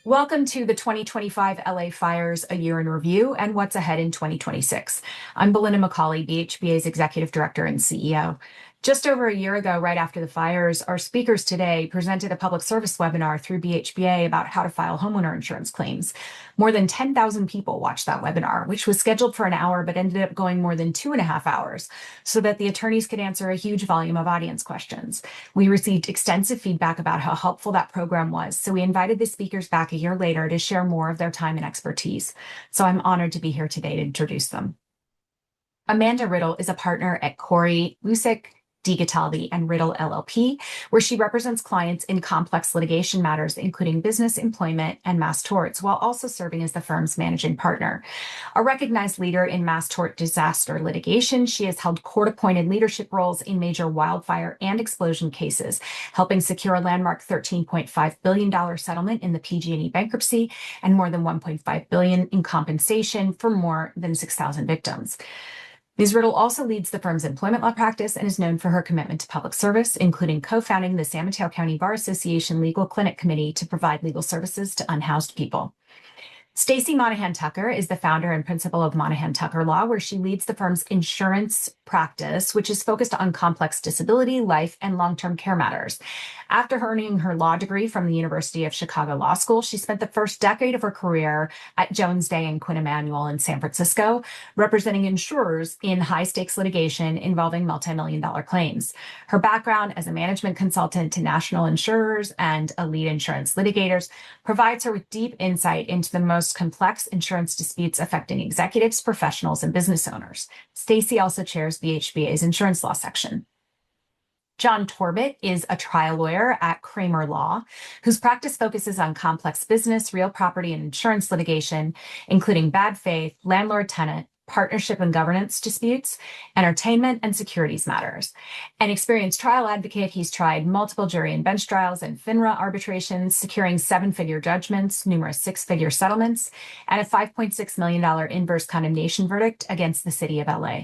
Welcome to the 2025 LA Fires, a year in review, and what's ahead in 2026. I'm Belinda McCauley, BHBA's Executive Director and CEO. Just over a year ago, right after the fires, our speakers today presented a public service webinar through BHBA about how to file homeowner insurance claims. More than 10,000 people watched that webinar, which was scheduled for an hour but ended up going more than 2.5 hours, so that the attorneys could answer a huge volume of audience questions. We received extensive feedback about how helpful that program was, so we invited the speakers back a year later to share more of their time and expertise. So I'm honored to be here today to introduce them. Amanda Riddle is a partner at Corey Lusick, DiGataldi, and Riddle LLP, where she represents clients in complex litigation matters, including business, employment, and mass torts, while also serving as the firm's managing partner. A recognized leader in mass tort disaster litigation, she has held court-appointed leadership roles in major wildfire and explosion cases, helping secure a landmark $13.5 billion settlement in the PG&E bankruptcy and more than $1.5 billion in compensation for more than 6,000 victims. Ms. Riddle also leads the firm's employment law practice and is known for her commitment to public service, including co-founding the San Mateo County Bar Association Legal Clinic Committee to provide legal services to unhoused people. Stacey Monahan Tucker is the founder and principal of Monahan Tucker Law, where she leads the firm's insurance practice, which is focused on complex disability, life, and long-term care matters. After earning her law degree from the University of Chicago Law School, she spent the first decade of her career at Jones Day and Quinn Emanuel in San Francisco, representing insurers in high-stakes litigation involving multi-million-dollar claims. Her background as a management consultant to national insurers and elite insurance litigators provides her with deep insight into the most complex insurance disputes affecting executives, professionals, and business owners. Stacey also chairs BHBA's insurance law section. John Torbett is a trial lawyer at Kramer Law, whose practice focuses on complex business, real property, and insurance litigation, including bad faith, landlord-tenant, partnership and governance disputes, entertainment, and securities matters. An experienced trial advocate, he's tried multiple jury and bench trials and FINRA arbitrations, securing seven-figure judgments, numerous six-figure settlements, and a $5.6 million inverse condemnation verdict against the city of LA.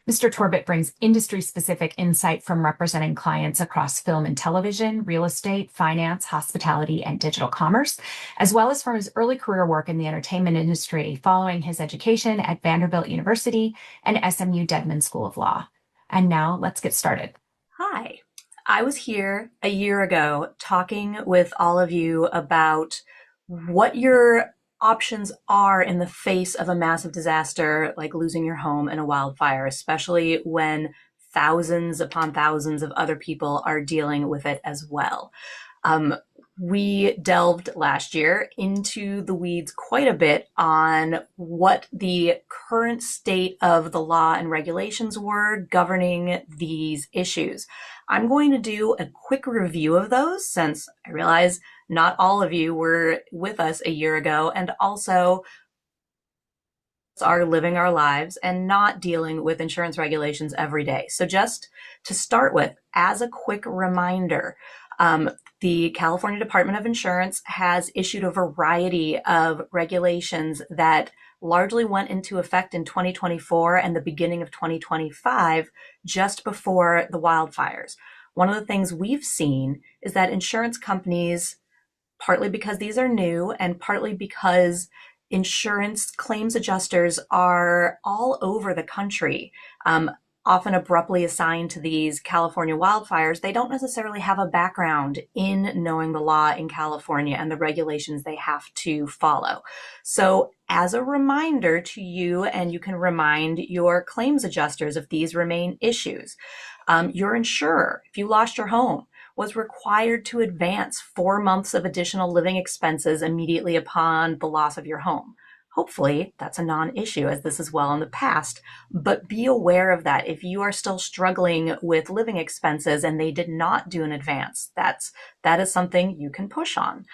Mr. Torbett brings industry-specific insight from representing clients across film and television, real estate, finance, hospitality, and digital commerce, as well as from his early career work in the entertainment industry following his education at Vanderbilt University and SMU Dedman School of Law. And now let's get started. Hi, I was here a year ago talking with all of you about what your options are in the face of a massive disaster like losing your home in a wildfire, especially when thousands upon thousands of other people are dealing with it as well. We delved last year into the weeds quite a bit on what the current state of the law and regulations were governing these issues. I'm going to do a quick review of those since I realize not all of you were with us a year ago and also are living our lives and not dealing with insurance regulations every day. So just to start with, as a quick reminder, the California Department of Insurance has issued a variety of regulations that largely went into effect in 2024 and the beginning of 2025, just before the wildfires. One of the things we've seen is that insurance companies, partly because these are new and partly because insurance claims adjusters are all over the country, often abruptly assigned to these California wildfires, they don't necessarily have a background in knowing the law in California and the regulations they have to follow. So as a reminder to you, and you can remind your claims adjusters if these remain issues, your insurer, if you lost your home, was required to advance 4 months of additional living expenses immediately upon the loss of your home. Hopefully that's a non-issue, as this is well in the past, but be aware of that. If you are still struggling with living expenses and they did not do an advance, that is something you can push on.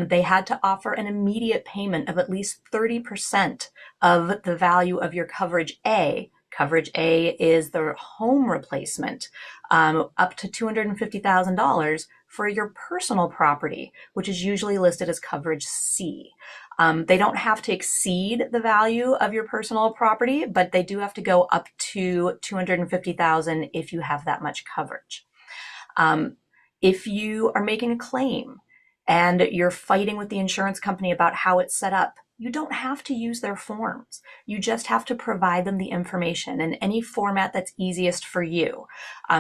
They had to offer an immediate payment of at least 30% of the value of your coverage A. Coverage A is the home replacement, up to $250,000 for your personal property, which is usually listed as coverage C. They don't have to exceed the value of your personal property, but they do have to go up to $250,000 if you have that much coverage. If you are making a claim and you're fighting with the insurance company about how it's set up, you don't have to use their forms. You just have to provide them the information in any format that's easiest for you.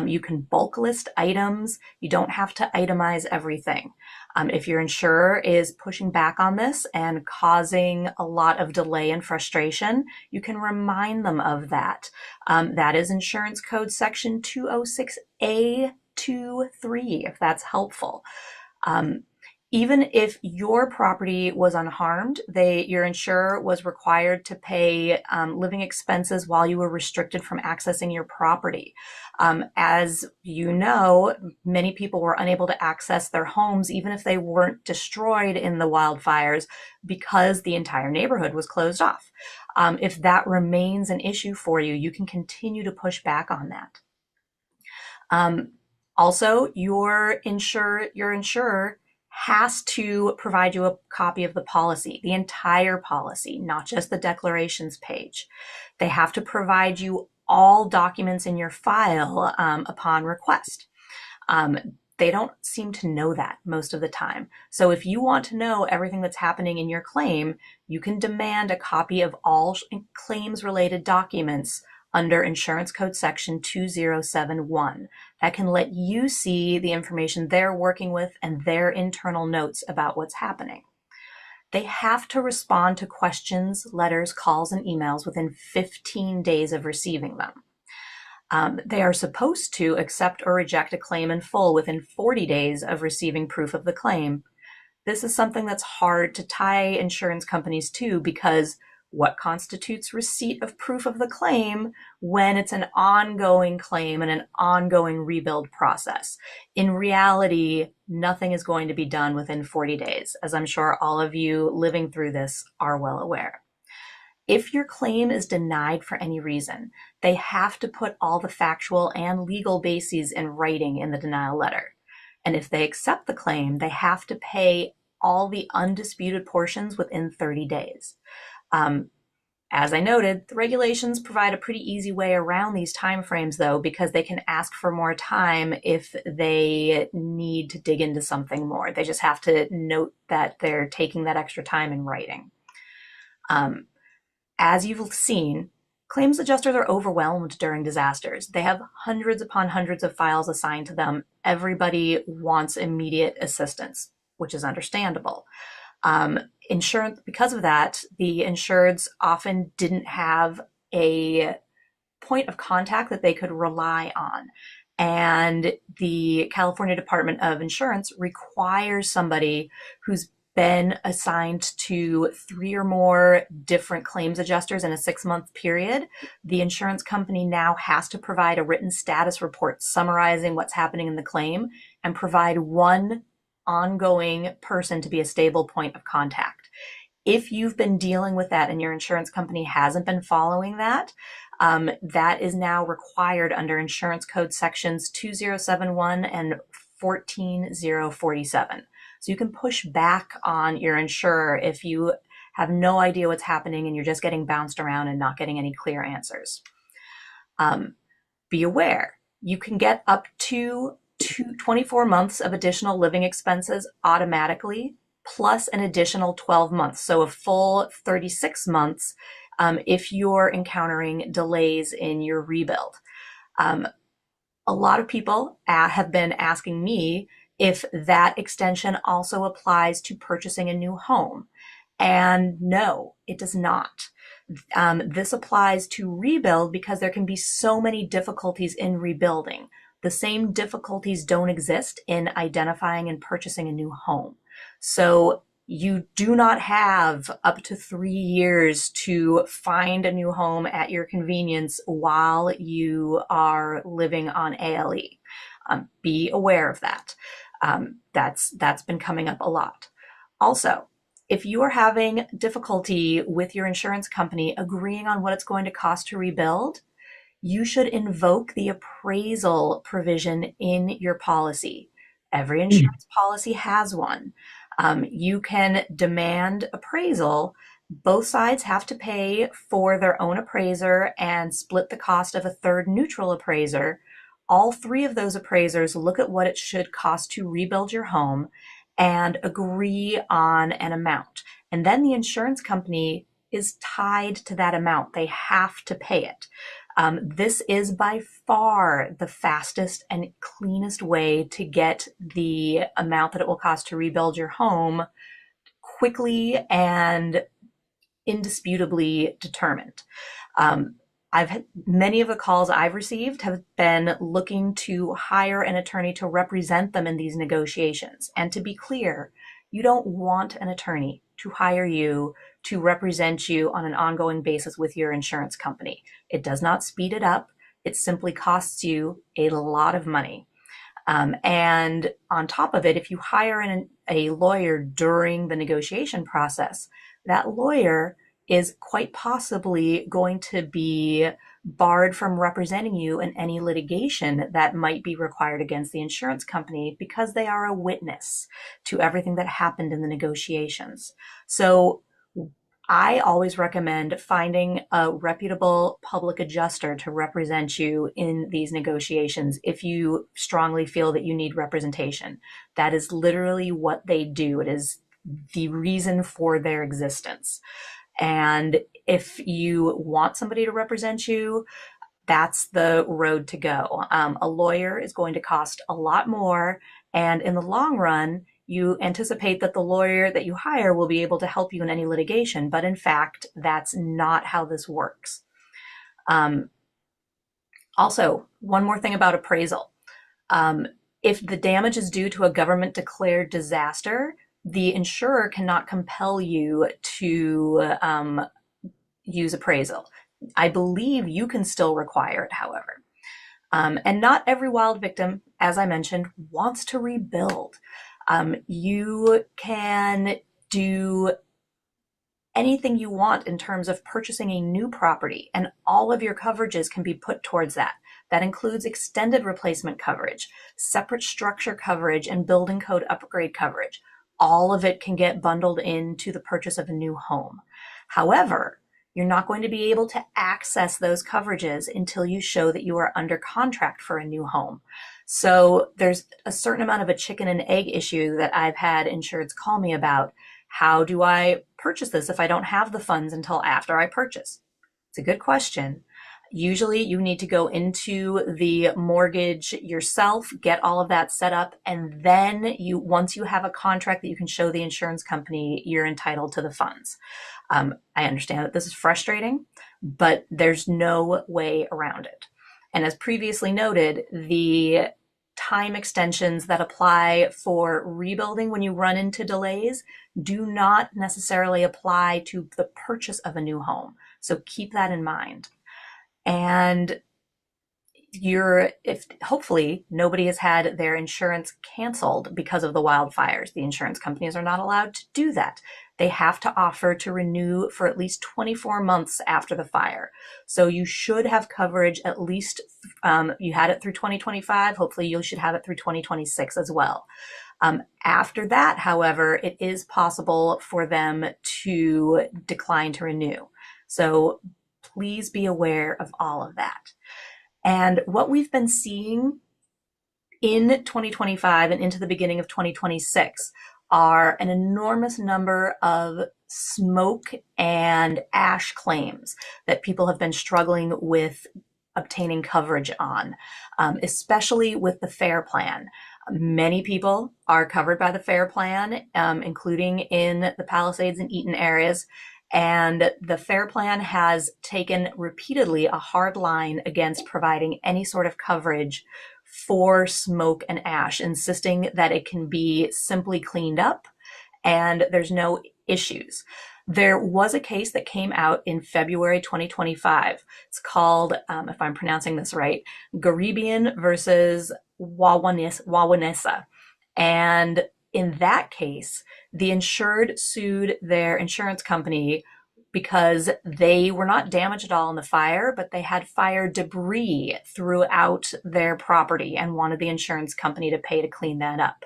You can bulk list items. You don't have to itemize everything. If your insurer is pushing back on this and causing a lot of delay and frustration, you can remind them of that. That is Insurance Code Section 206A23, if that's helpful. Even if your property was unharmed, your insurer was required to pay living expenses while you were restricted from accessing your property. As you know, many people were unable to access their homes, even if they weren't destroyed in the wildfires, because the entire neighborhood was closed off. If that remains an issue for you, you can continue to push back on that. Also, your insurer has to provide you a copy of the policy, the entire policy, not just the declarations page. They have to provide you all documents in your file upon request. They don't seem to know that most of the time. So if you want to know everything that's happening in your claim, you can demand a copy of all claims-related documents under Insurance Code Section 2071. That can let you see the information they're working with and their internal notes about what's happening. They have to respond to questions, letters, calls, and emails within 15 days of receiving them. They are supposed to accept or reject a claim in full within 40 days of receiving proof of the claim. This is something that's hard to tie insurance companies to, because what constitutes receipt of proof of the claim when it's an ongoing claim and an ongoing rebuild process? In reality, nothing is going to be done within 40 days, as I'm sure all of you living through this are well aware. If your claim is denied for any reason, they have to put all the factual and legal bases in writing in the denial letter. And if they accept the claim, they have to pay all the undisputed portions within 30 days. As I noted, the regulations provide a pretty easy way around these timeframes, though, because they can ask for more time if they need to dig into something more. They just have to note that they're taking that extra time in writing. As you've seen, claims adjusters are overwhelmed during disasters. They have hundreds upon hundreds of files assigned to them. Everybody wants immediate assistance, which is understandable. Insurance, because of that, the insureds often didn't have a point of contact that they could rely on. And the California Department of Insurance requires somebody who's been assigned to 3 or more different claims adjusters in a 6-month period. The insurance company now has to provide a written status report summarizing what's happening in the claim and provide one ongoing person to be a stable point of contact. If you've been dealing with that and your insurance company hasn't been following that, that is now required under Insurance Code Sections 2071 and 14047. So you can push back on your insurer if you have no idea what's happening and you're just getting bounced around and not getting any clear answers. Be aware, you can get up to 24 months of additional living expenses automatically, plus an additional 12 months. So a full 36 months if you're encountering delays in your rebuild. A lot of people have been asking me if that extension also applies to purchasing a new home. And no, it does not. This applies to rebuild because there can be so many difficulties in rebuilding. The same difficulties don't exist in identifying and purchasing a new home. So you do not have up to 3 years to find a new home at your convenience while you are living on ALE. Be aware of that. That's been coming up a lot. Also, if you are having difficulty with your insurance company agreeing on what it's going to cost to rebuild, you should invoke the appraisal provision in your policy. Every insurance policy has one. You can demand appraisal. Both sides have to pay for their own appraiser and split the cost of a third neutral appraiser. All 3 of those appraisers look at what it should cost to rebuild your home, and agree on an amount. And then the insurance company is tied to that amount. They have to pay it. This is by far the fastest and cleanest way to get the amount that it will cost to rebuild your home quickly and indisputably determined. Many of the calls I've received have been looking to hire an attorney to represent them in these negotiations. And to be clear, you don't want an attorney to hire you to represent you on an ongoing basis with your insurance company. It does not speed it up. It simply costs you a lot of money. And on top of it, if you hire a lawyer during the negotiation process, that lawyer is quite possibly going to be barred from representing you in any litigation that might be required against the insurance company because they are a witness to everything that happened in the negotiations. So I always recommend finding a reputable public adjuster to represent you in these negotiations if you strongly feel that you need representation. That is literally what they do. It is the reason for their existence. And if you want somebody to represent you, that's the road to go. A lawyer is going to cost a lot more. And in the long run, you anticipate that the lawyer that you hire will be able to help you in any litigation. But in fact, that's not how this works. Also, one more thing about appraisal. If the damage is due to a government declared disaster, the insurer cannot compel you to use appraisal. I believe you can still require it, however. And not every wild victim, as I mentioned, wants to rebuild. You can do anything you want in terms of purchasing a new property, and all of your coverages can be put towards that. That includes extended replacement coverage, separate structure coverage, and building code upgrade coverage. All of it can get bundled into the purchase of a new home. However, you're not going to be able to access those coverages until you show that you are under contract for a new home. So there's a certain amount of a chicken and egg issue that I've had insureds call me about. How do I purchase this if I don't have the funds until after I purchase? It's a good question. Usually you need to go into the mortgage yourself, get all of that set up, and then once you have a contract that you can show the insurance company, you're entitled to the funds. I understand that this is frustrating, but there's no way around it. And as previously noted, the time extensions that apply for rebuilding when you run into delays do not necessarily apply to the purchase of a new home. So keep that in mind. And hopefully nobody has had their insurance canceled because of the wildfires. The insurance companies are not allowed to do that. They have to offer to renew for at least 24 months after the fire. So you should have coverage at least, you had it through 2025. Hopefully you should have it through 2026 as well. After that, however, it is possible for them to decline to renew. So please be aware of all of that. And what we've been seeing in 2025 and into the beginning of 2026 are an enormous number of smoke and ash claims that people have been struggling with obtaining coverage on, especially with the FAIR plan. Many people are covered by the FAIR plan, including in the Palisades and Eaton areas. And the FAIR plan has taken repeatedly a hard line against providing any sort of coverage for smoke and ash, insisting that it can be simply cleaned up and there's no issues. There was a case that came out in February 2025. It's called, if I'm pronouncing this right, Garibian versus Wawanesa. And in that case, the insured sued their insurance company because they were not damaged at all in the fire, but they had fire debris throughout their property and wanted the insurance company to pay to clean that up.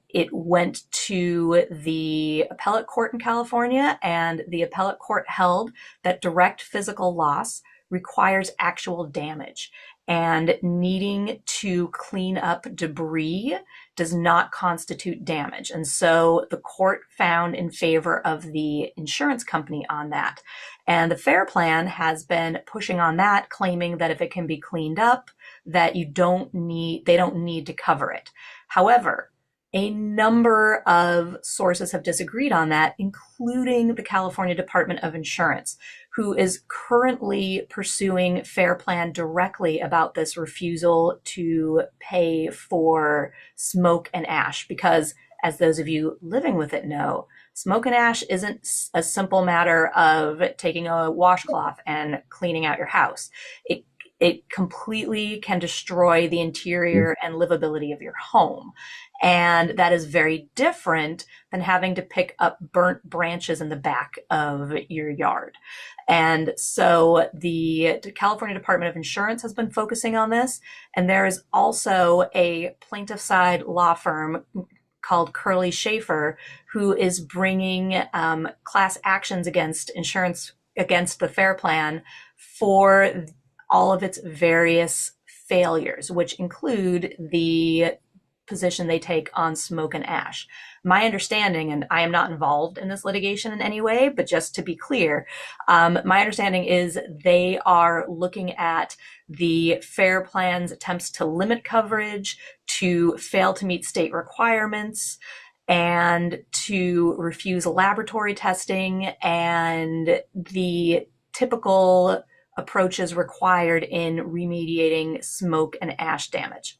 It went to the appellate court in California, and the appellate court held that direct physical loss requires actual damage, and needing to clean up debris does not constitute damage. And so the court found in favor of the insurance company on that. And the FAIR Plan has been pushing on that, claiming that if it can be cleaned up, that they don't need to cover it. However, a number of sources have disagreed on that, including the California Department of Insurance, who is currently pursuing FAIR Plan directly about this refusal to pay for smoke and ash. Because, as those of you living with it know, smoke and ash isn't a simple matter of taking a washcloth and cleaning out your house. It completely can destroy the interior and livability of your home. And that is very different than having to pick up burnt branches in the back of your yard. And so the California Department of Insurance has been focusing on this. And there is also a plaintiff side law firm called Curly Schaefer, who is bringing class actions against the FAIR Plan for all of its various failures, which include the position they take on smoke and ash. My understanding, and I am not involved in this litigation in any way, but just to be clear, my understanding is they are looking at the FAIR Plan's attempts to limit coverage, to fail to meet state requirements, and to refuse laboratory testing and the typical approaches required in remediating smoke and ash damage.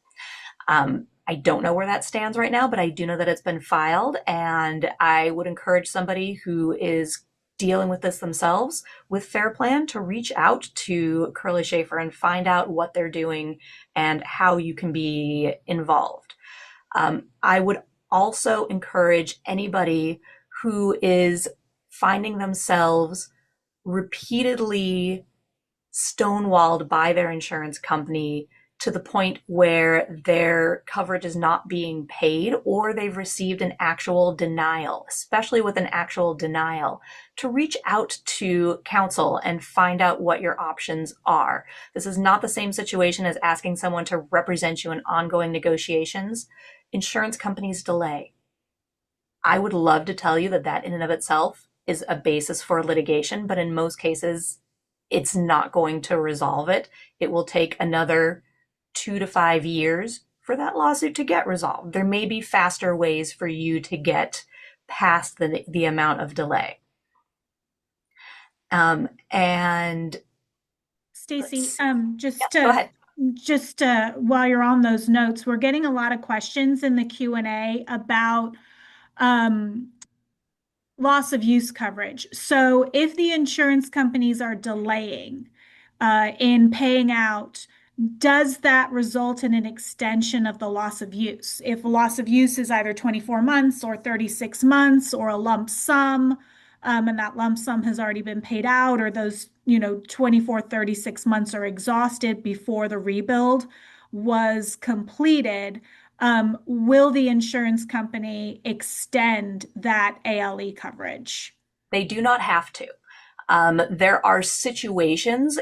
I don't know where that stands right now, but I do know that it's been filed, and I would encourage somebody who is dealing with this themselves with FAIR Plan to reach out to Curly Schaefer and find out what they're doing and how you can be involved. I would also encourage anybody who is finding themselves repeatedly stonewalled by their insurance company to the point where their coverage is not being paid or they've received an actual denial, especially with an actual denial, to reach out to counsel and find out what your options are. This is not the same situation as asking someone to represent you in ongoing negotiations. Insurance companies delay. I would love to tell you that that in and of itself is a basis for litigation, but in most cases, it's not going to resolve it. It will take another 2 to 5 years for that lawsuit to get resolved. There may be faster ways for you to get past the amount of delay. And Stacy, go ahead. While you're on those notes, we're getting a lot of questions in the Q&A about loss of use coverage. So if the insurance companies are delaying in paying out, does that result in an extension of the loss of use? If a loss of use is either 24 months or 36 months or a lump sum, and that lump sum has already been paid out, or those 24, 36 months are exhausted before the rebuild was completed, will the insurance company extend that ALE coverage? They do not have to. There are situations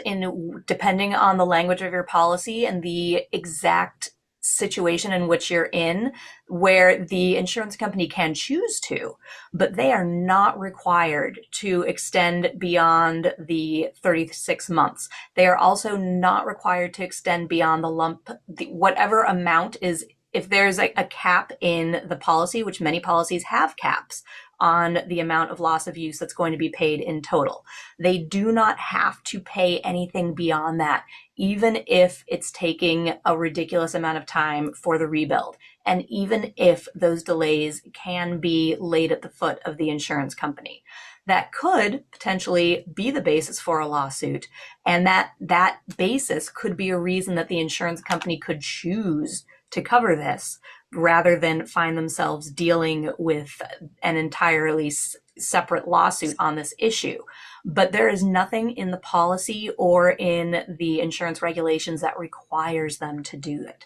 depending on the language of your policy and the exact situation in which you're in, where the insurance company can choose to, but they are not required to extend beyond the 36 months. They are also not required to extend beyond whatever amount is. If there's a cap in the policy, which many policies have caps on the amount of loss of use that's going to be paid in total, they do not have to pay anything beyond that, even if it's taking a ridiculous amount of time for the rebuild. And even if those delays can be laid at the foot of the insurance company. That could potentially be the basis for a lawsuit. And that basis could be a reason that the insurance company could choose to cover this rather than find themselves dealing with an entirely separate lawsuit on this issue. But there is nothing in the policy or in the insurance regulations that requires them to do it.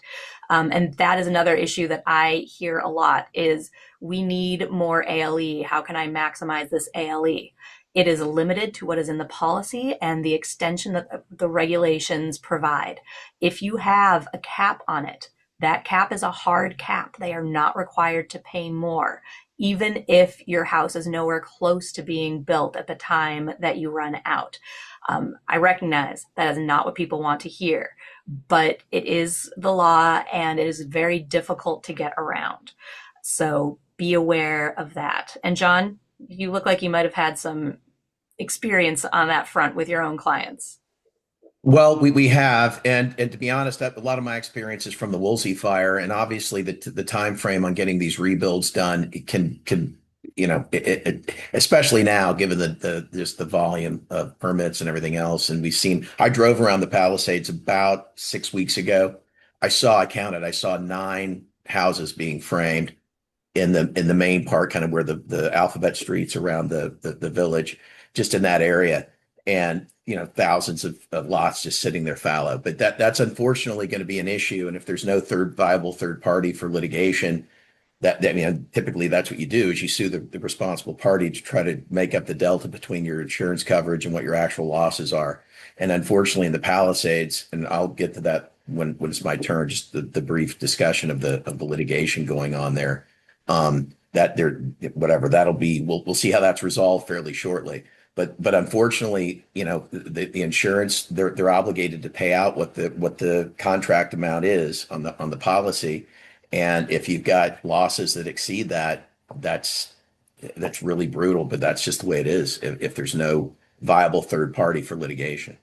And that is another issue that I hear a lot is we need more ALE. How can I maximize this ALE? It is limited to what is in the policy and the extension that the regulations provide. If you have a cap on it, That cap is a hard cap. They are not required to pay more, even if your house is nowhere close to being built at the time that you run out. I recognize that is not what people want to hear, but it is the law and it is very difficult to get around. So be aware of that. And John, you look like you might have had some experience on that front with your own clients. Well, we have, and to be honest, that a lot of my experience is from the Woolsey fire, and obviously the time frame on getting these rebuilds done it can especially now given the just the volume of permits and everything else. And we've seen. I drove around the Palisades about 6 weeks ago. I counted. I saw 9 houses being framed in the main part, kind of where the alphabet streets around the village, just in that area, and thousands of lots just sitting there fallow. But that's unfortunately going to be an issue. And if there's no viable third party for litigation, I mean, typically that's what you do is you sue the responsible party to try to make up the delta between your insurance coverage and what your actual losses are. And unfortunately, in the Palisades, and I'll get to that when it's my turn, just the brief discussion of the litigation going on there. That there, whatever that'll be, we'll see how that's resolved fairly shortly. But unfortunately, the insurance, they're obligated to pay out what the contract amount is on the policy. And if you've got losses that exceed that, that's really brutal, but that's just the way it is if there's no viable third party for litigation.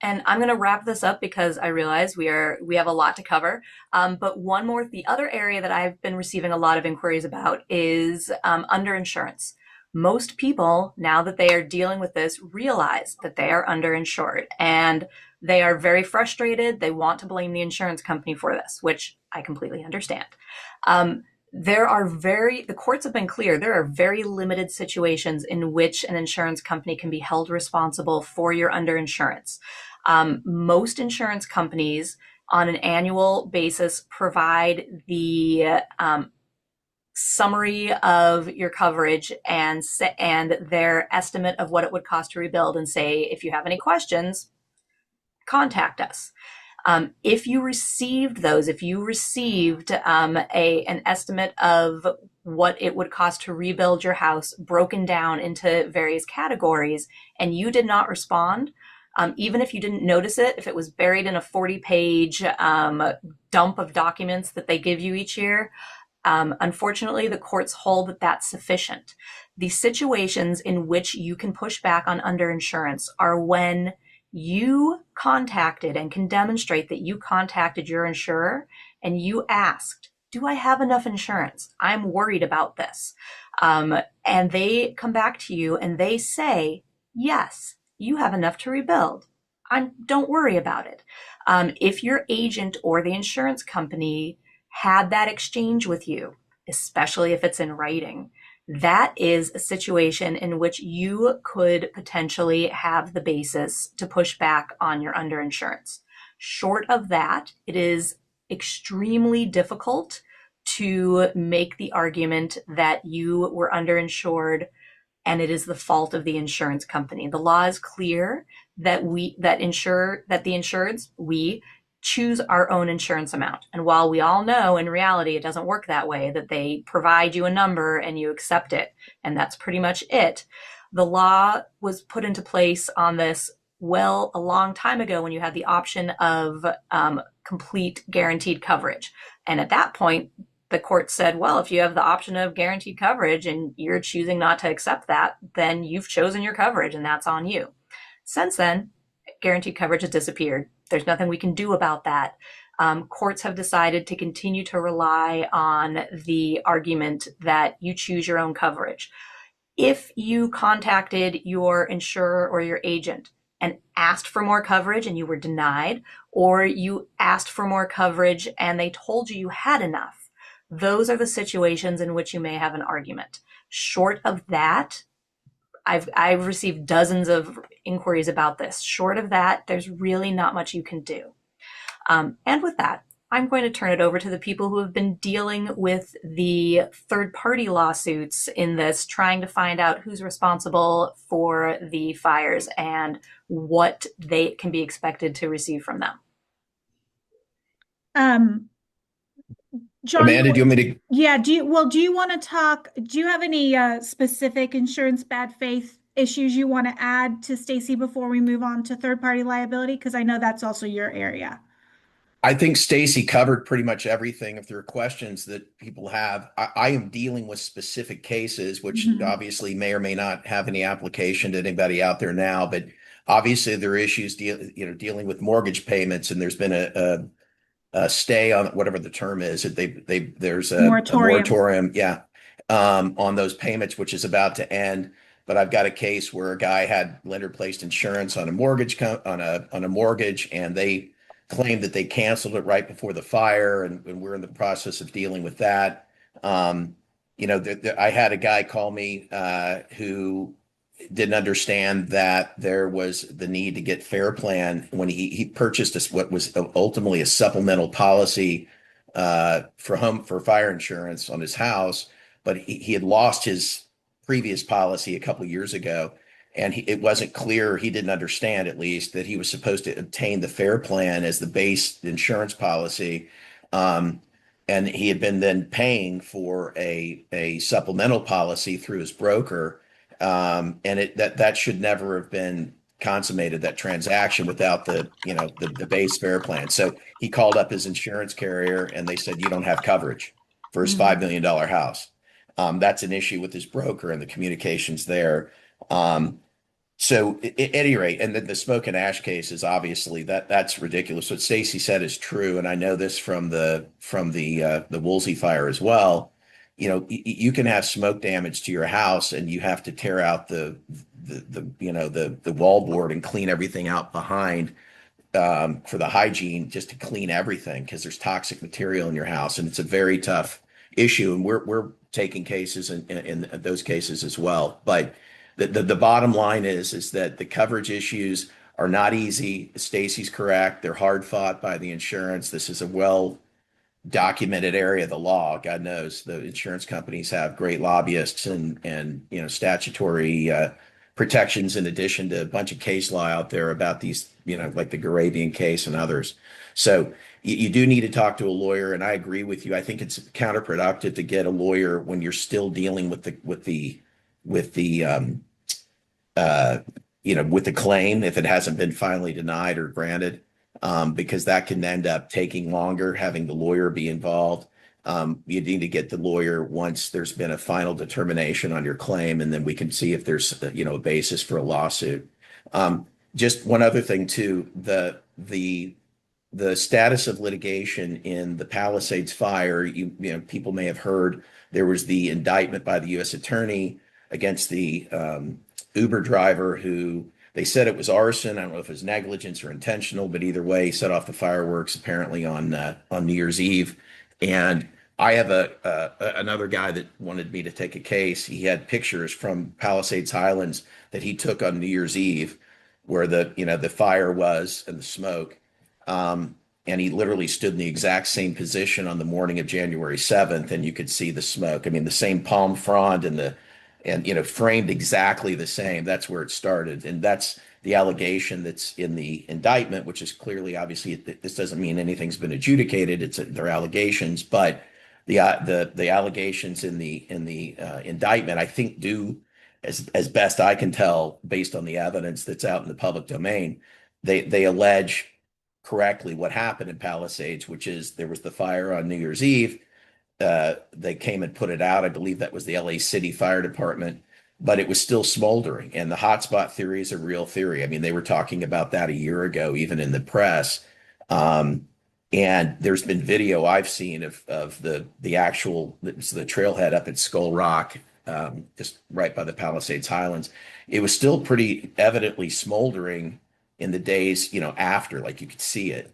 And I'm going to wrap this up because I realize we have a lot to cover. But the other area that I've been receiving a lot of inquiries about is underinsurance. Most people, now that they are dealing with this, realize that they are underinsured and they are very frustrated. They want to blame the insurance company for this, which I completely understand. The courts have been clear. There are very limited situations in which an insurance company can be held responsible for your underinsurance. Most insurance companies on an annual basis provide the summary of your coverage and their estimate of what it would cost to rebuild and say, if you have any questions, contact us. If you received an estimate of what it would cost to rebuild your house broken down into various categories and you did not respond, even if you didn't notice it, if it was buried in a 40-page dump of documents that they give you each year, unfortunately, the courts hold that that's sufficient. The situations in which you can push back on underinsurance are when you contacted and can demonstrate that you contacted your insurer and you asked, do I have enough insurance? I'm worried about this. And they come back to you and they say, yes, you have enough to rebuild. Don't worry about it. If your agent or the insurance company had that exchange with you, especially if it's in writing, that is a situation in which you could potentially have the basis to push back on your underinsurance. Short of that, it is extremely difficult to make the argument that you were underinsured and it is the fault of the insurance company. The law is clear that we choose our own insurance amount. And while we all know in reality it doesn't work that way, that they provide you a number and you accept it, and that's pretty much it, the law was put into place on this a long time ago when you had the option of complete guaranteed coverage. And at that point, the court said, well, if you have the option of guaranteed coverage and you're choosing not to accept that, then you've chosen your coverage and that's on you. Since then, guaranteed coverage has disappeared. There's nothing we can do about that. Courts have decided to continue to rely on the argument that you choose your own coverage. If you contacted your insurer or your agent and asked for more coverage and you were denied, or you asked for more coverage and they told you had enough, those are the situations in which you may have an argument. Short of that, I've received dozens of inquiries about this. Short of that, there's really not much you can do. And with that, I'm going to turn it over to the people who have been dealing with the third-party lawsuits in this, trying to find out who's responsible for the fires and what they can be expected to receive from them. John, Amanda, do you want me to? yeah, do you want to talk, do you have any specific insurance bad faith issues you want to add to Stacy before we move on to third party liability? Because I know that's also your area. I think Stacy covered pretty much everything. If there are questions that people have, I am dealing with specific cases, which Mhm. obviously may or may not have any application to anybody out there now. But obviously, there are issues dealing with mortgage payments, and there's been a stay on whatever the term is. There's a Moratorium. moratorium, yeah, on those payments, which is about to end. But I've got a case where a guy had lender placed insurance on a on a mortgage, and they claimed that they canceled it right before the fire, and we're in the process of dealing with that. Um, I had a guy call me who didn't understand that there was the need to get fair plan when he purchased what was ultimately a supplemental policy for fire insurance on his house, but he had lost his previous policy a couple of years ago, and it wasn't clear, he didn't understand at least, that he was supposed to obtain the fair plan as the base insurance policy. Um, and he had been then paying for a supplemental policy through his broker, and that should never have been consummated, that transaction, without the base fair plan. So he called up his insurance carrier, and they said, you don't have coverage for his $5 million house. That's an issue with his broker and the communications there. So at any rate, and then the smoke and ash case is obviously that's ridiculous. What Stacy said is true, and I know this from the Woolsey fire as well. You can have smoke damage to your house, and you have to tear out the wall board and clean everything out behind, for the hygiene, just to clean everything, because there's toxic material in your house, and it's a very tough issue. And we're taking cases in those cases as well. But the bottom line is that the coverage issues are not easy. Stacy's correct. They're hard fought by the insurance. This is a well documented area of the law. God knows the insurance companies have great lobbyists and statutory protections, in addition to a bunch of case law out there about these, like the Garabian case and others. So you do need to talk to a lawyer, and I agree with you. I think it's counterproductive to get a lawyer when you're still dealing with the claim, if it hasn't been finally denied or granted, because that can end up taking longer, having the lawyer be involved. You need to get the lawyer once there's been a final determination on your claim, and then we can see if there's a basis for a lawsuit. Just one other thing too, the status of litigation in the Palisades fire, people may have heard there was the indictment by the U.S. attorney against the Uber driver, who they said it was arson. I don't know if it was negligence or intentional, but either way, he set off the fireworks apparently on New Year's Eve. And I have another guy that wanted me to take a case. He had pictures from Palisades Highlands that he took on New Year's Eve, where the fire was and the smoke. And he literally stood in the exact same position on the morning of January 7th, and you could see the smoke. I mean, the same palm frond and framed exactly the same. That's where it started, and that's the allegation that's in the indictment, which is clearly, obviously, this doesn't mean anything's been adjudicated. They're allegations, but the allegations in the indictment, I think, do, as best I can tell, based on the evidence that's out in the public domain, they allege correctly what happened in Palisades, which is there was the fire on New Year's Eve. They came and put it out. I believe that was the LA City Fire Department, but it was still smoldering. And the hotspot theory is a real theory. I mean, they were talking about that a year ago, even in the press. And there's been video I've seen of the actual the trailhead up at Skull Rock, just right by the Palisades Highlands. It was still pretty evidently smoldering in the days, after, like you could see it.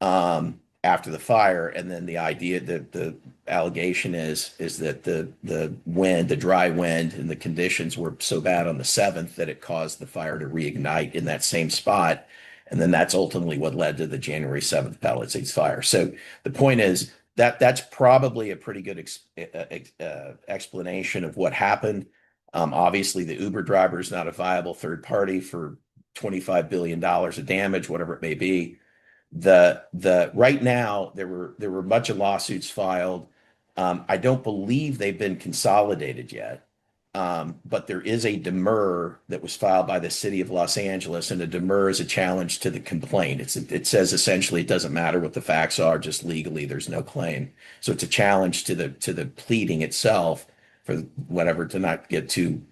After the fire. And then the idea that the allegation is that the wind, the dry wind, and the conditions were so bad on the 7th that it caused the fire to reignite in that same spot. And then that's ultimately what led to the January 7th Palisades fire. So the point is that's probably a pretty good explanation of what happened. Obviously, the Uber driver is not a viable third party for $25 billion of damage, whatever it may be. The right now there were a bunch of lawsuits filed. I don't believe they've been consolidated yet. But there is a demur that was filed by the city of Los Angeles, and a demur is a challenge to the complaint. It says essentially it doesn't matter what the facts are, just legally there's no claim. So it's a challenge to the pleading itself, for whatever, to not get too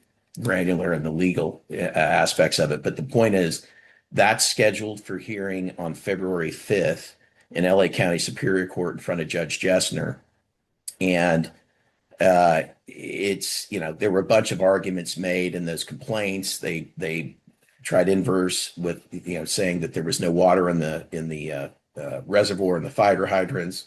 granular in the legal aspects of it. But the point is that's scheduled for hearing on February 5th in LA County Superior Court in front of Judge Jessner. And there were a bunch of arguments made in those complaints. They tried inverse with, saying that there was no water in the reservoir and the fire hydrants.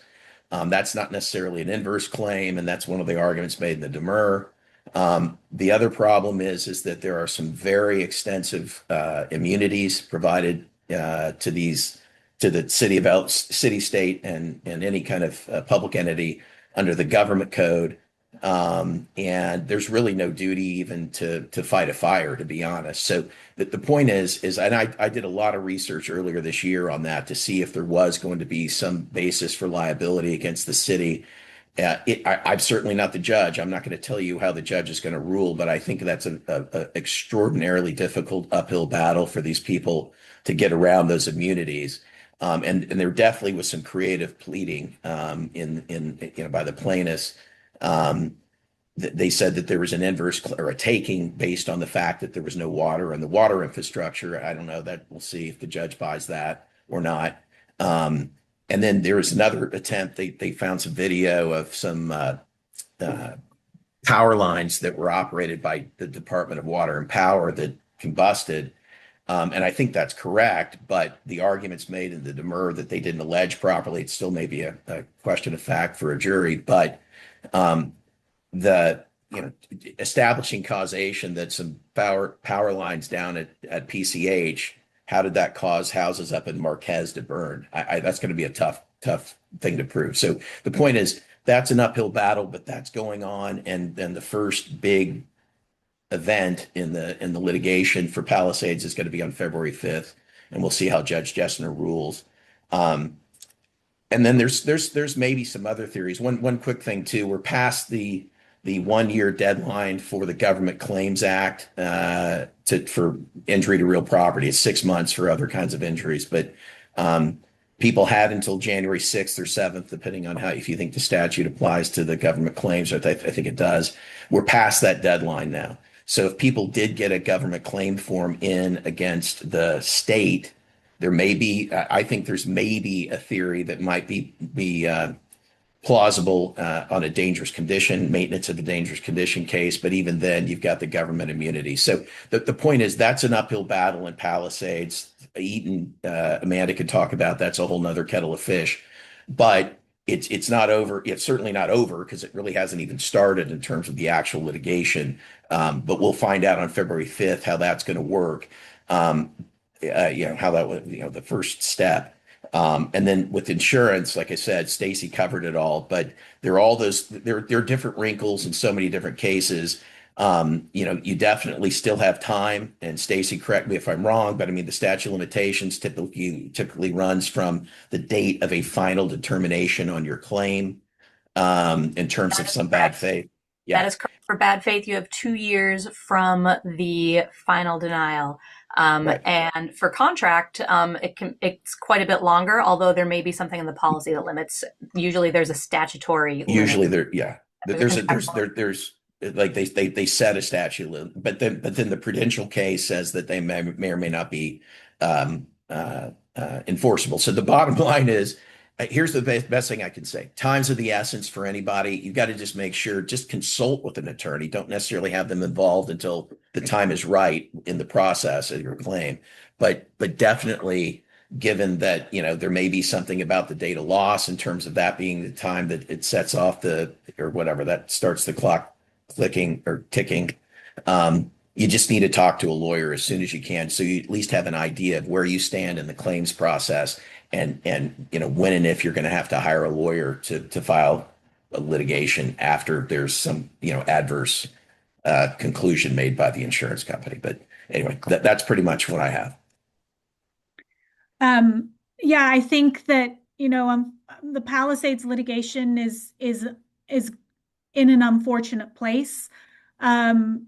That's not necessarily an inverse claim, and that's one of the arguments made in the demur. The other problem is that there are some very extensive immunities provided to the city, state, and any kind of public entity under the government code. And there's really no duty even to fight a fire, to be honest. So the point is, and I did a lot of research earlier this year on that to see if there was going to be some basis for liability against the city. I'm certainly not the judge. I'm not going to tell you how the judge is going to rule, but I think that's an extraordinarily difficult uphill battle for these people to get around those immunities. And there definitely was some creative pleading by the plaintiffs. They said that there was an inverse or a taking based on the fact that there was no water in the water infrastructure. I don't know, that we'll see if the judge buys that or not. And then there was another attempt. They found some video of some power lines that were operated by the Department of Water and Power that combusted. And I think that's correct, but the arguments made in the demur that they didn't allege properly, it still may be a question of fact for a jury. But establishing causation that some power lines down at PCH, how did that cause houses up in Marquez to burn? That's going to be a tough thing to prove. So the point is, that's an uphill battle, but that's going on. And then the first big event in the litigation for Palisades is going to be on February 5th, and we'll see how Judge Jessner rules. And then there's maybe some other theories. One quick thing too, we're past the 1-year deadline for the Government Claims Act for injury to real property. It's 6 months for other kinds of injuries, but people had until January 6th or 7th, depending on if you think the statute applies to the government claims. I think it does. We're past that deadline now. So if people did get a government claim form in against the state, I think there's maybe a theory that might be plausible on a dangerous condition, maintenance of the dangerous condition case. But even then, you've got the government immunity. So the point is, that's an uphill battle in Palisades. Eaton, Amanda could talk about, that's a whole nother kettle of fish. But it's not over. It's certainly not over, because it really hasn't even started in terms of the actual litigation. But we'll find out on February 5th how that's going to work. How that was, the first step. And then with insurance, like I said, Stacy covered it all, but there are different wrinkles in so many different cases. You definitely still have time, and Stacy, correct me if I'm wrong, but I mean, the statute of limitations typically runs from the date of a final determination on your claim, in terms of some bad faith. Yeah. That is correct. For bad faith, you have 2 years from the final denial. Right. And for contract, it's quite a bit longer, although there may be something in the policy that limits. Usually there's a statutory limit. Usually there's like they set a statute limit, but then the prudential case says that they may or may not be enforceable. So the bottom line is, here's the best thing I can say. Time's of the essence for anybody. You've got to just make sure, just consult with an attorney. Don't necessarily have them involved until the time is right in the process of your claim. But definitely, given that, there may be something about the date of loss in terms of that being the time that it sets off or whatever, that starts the clock clicking or ticking. You just need to talk to a lawyer as soon as you can, so you at least have an idea of where you stand in the claims process, and when and if you're going to have to hire a lawyer to file a litigation after there's some adverse conclusion made by the insurance company. But anyway, that's pretty much what I have. Yeah, I think that, the Palisades litigation is in an unfortunate place. When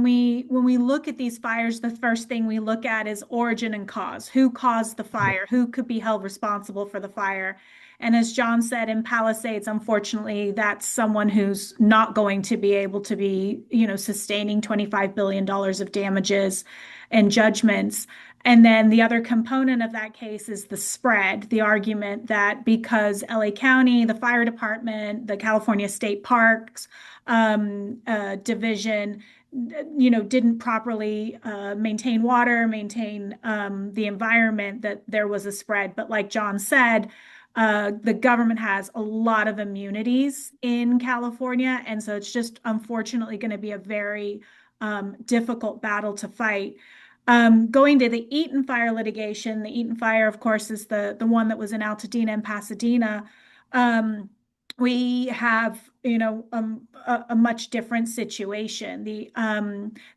we look at these fires, the first thing we look at is origin and cause. Who caused the fire? Who could be held responsible for the fire? And as John said, in Palisades, unfortunately, that's someone who's not going to be able to be, sustaining $25 billion of damages and judgments. And then the other component of that case is the spread, the argument that because LA County, the fire department, the California State Parks division, didn't properly maintain water, maintain the environment, that there was a spread. But like John said, the government has a lot of immunities in California. And so it's just unfortunately going to be a very difficult battle to fight. Going to the Eaton fire litigation, the Eaton fire, of course, is the one that was in Altadena and Pasadena. We have, a much different situation.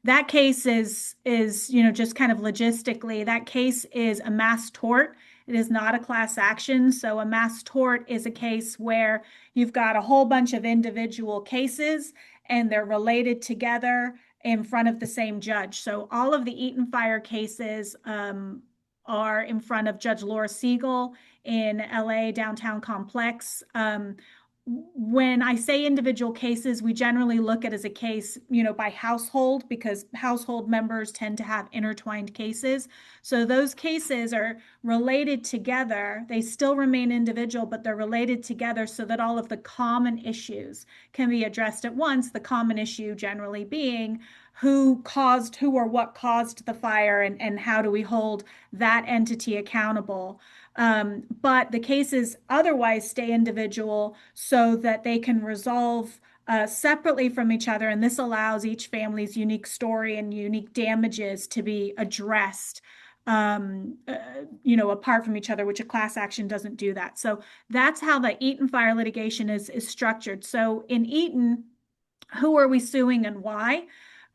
That case is, just kind of logistically, that case is a mass tort. It is not a class action. So a mass tort is a case where you've got a whole bunch of individual cases and they're related together in front of the same judge. So all of the Eaton fire cases are in front of Judge Laura Siegel in LA Downtown Complex. When I say individual cases, we generally look at it as a case, by household, because household members tend to have intertwined cases. So those cases are related together. They still remain individual, but they're related together so that all of the common issues can be addressed at once. The common issue generally being who or what caused the fire, and how do we hold that entity accountable. But the cases otherwise stay individual so that they can resolve separately from each other. And this allows each family's unique story and unique damages to be addressed, apart from each other, which a class action doesn't do that. So that's how the Eaton fire litigation is structured. So in Eaton, who are we suing and why?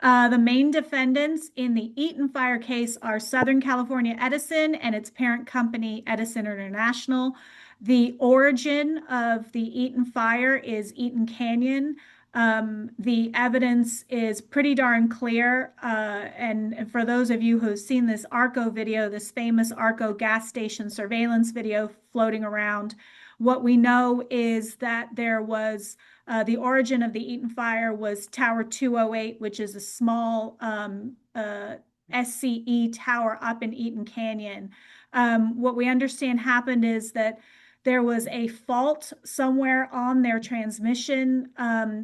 The main defendants in the Eaton fire case are Southern California Edison and its parent company, Edison International. The origin of the Eaton fire is Eaton Canyon. The evidence is pretty darn clear. And for those of you who've seen this Arco video, this famous Arco gas station surveillance video floating around, what we know is that there was the origin of the Eaton fire was Tower 208, which is a small SCE tower up in Eaton Canyon. What we understand happened is that there was a fault somewhere on their transmission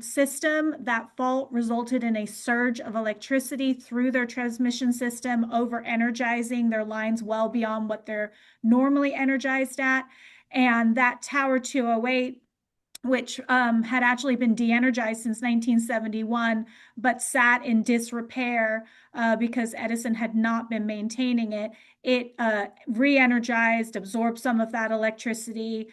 system. That fault resulted in a surge of electricity through their transmission system, over-energizing their lines well beyond what they're normally energized at. And that Tower 208, which had actually been de-energized since 1971, but sat in disrepair because Edison had not been maintaining it. It re-energized, absorbed some of that electricity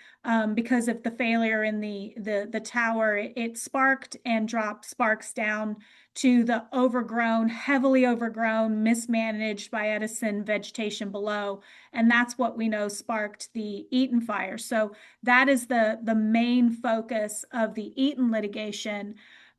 because of the failure in the tower. It sparked and dropped sparks down to the heavily overgrown, mismanaged by Edison vegetation below. And that's what we know sparked the Eaton fire. So that is the main focus of the Eaton litigation.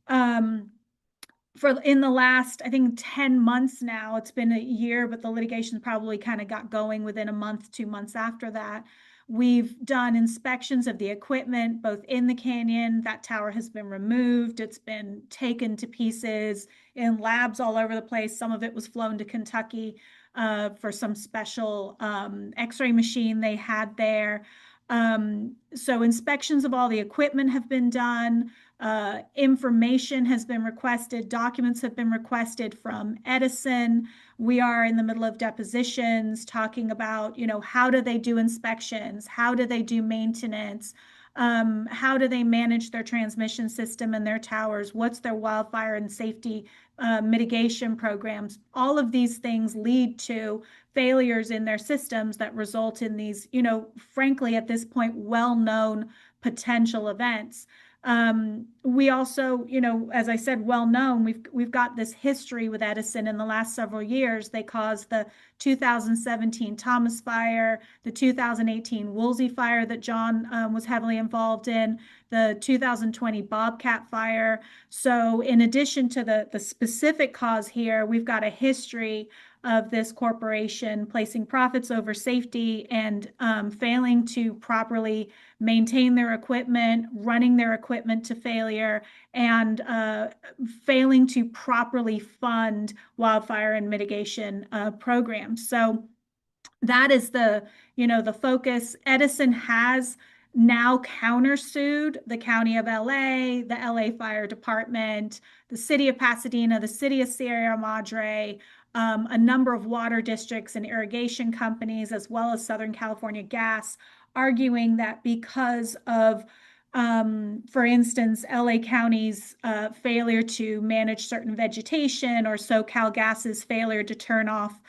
In the last, I think, 10 months now, it's been a year, but the litigation probably kind of got going within a month, 2 months after that. We've done inspections of the equipment, both in the canyon. That tower has been removed. It's been taken to pieces in labs all over the place. Some of it was flown to Kentucky for some special X-ray machine they had there. So inspections of all the equipment have been done. Information has been requested. Documents have been requested from Edison. We are in the middle of depositions talking about, how do they do inspections? How do they do maintenance? How do they manage their transmission system and their towers? What's their wildfire and safety mitigation programs? All of these things lead to failures in their systems that result in these, frankly, at this point, well-known potential events. We also, as I said, well known, we've got this history with Edison in the last several years. They caused the 2017 Thomas Fire, the 2018 Woolsey Fire that John was heavily involved in, the 2020 Bobcat Fire. So in addition to the specific cause here, we've got a history of this corporation placing profits over safety and failing to properly maintain their equipment, running their equipment to failure, and failing to properly fund wildfire and mitigation programs. So that is the focus. Edison has now countersued the County of LA, the LA Fire Department, the City of Pasadena, the City of Sierra Madre, a number of water districts and irrigation companies, as well as Southern California Gas, arguing that because of, for instance, LA County's failure to manage certain vegetation, or SoCal Gas's failure to turn off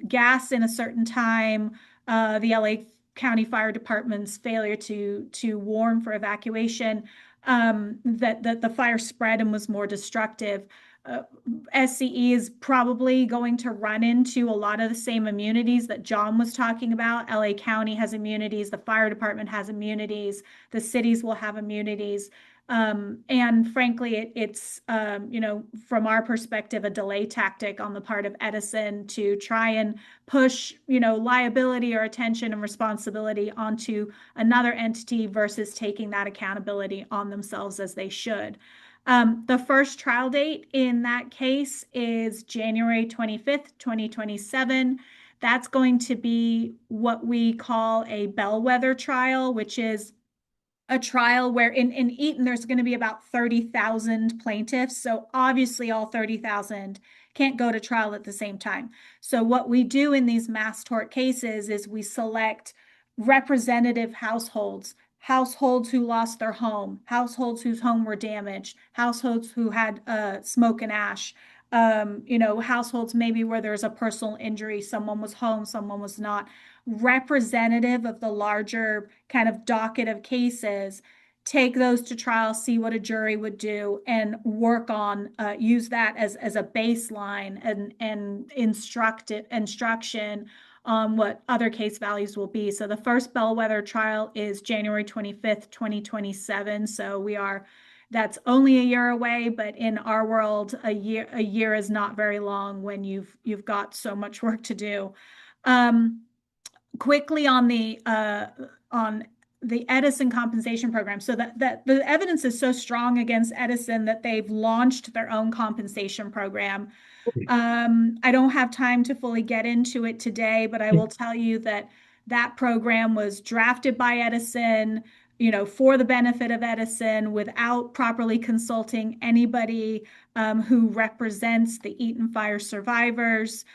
gas in a certain time, the LA County Fire Department's failure to warn for evacuation, that the fire spread and was more destructive. SCE is probably going to run into a lot of the same immunities that John was talking about. LA County has immunities, the fire department has immunities, the cities will have immunities. And frankly, it's from our perspective, a delay tactic on the part of Edison to try and push, liability or attention and responsibility onto another entity versus taking that accountability on themselves as they should. The first trial date in that case is January 25th, 2027. That's going to be what we call a bellwether trial, which is a trial where in Eaton, there's going to be about 30,000 plaintiffs. So obviously all 30,000 can't go to trial at the same time. So what we do in these mass tort cases is we select representative households who lost their home, households whose home were damaged, households who had smoke and ash, households maybe where there's a personal injury, someone was home, someone was not, representative of the larger kind of docket of cases, take those to trial, see what a jury would do, and work on, use that as a baseline and instruction on what other case values will be. So the first bellwether trial is January 25th, 2027. So that's only a year away, but in our world, a year is not very long when you've got so much work to do. Quickly on the Edison compensation program. So that the evidence is so strong against Edison that they've launched their own compensation program. I don't have time to fully get into it today, but I will tell you that program was drafted by Edison, for the benefit of Edison, without properly consulting anybody who represents the Eaton Fire survivors.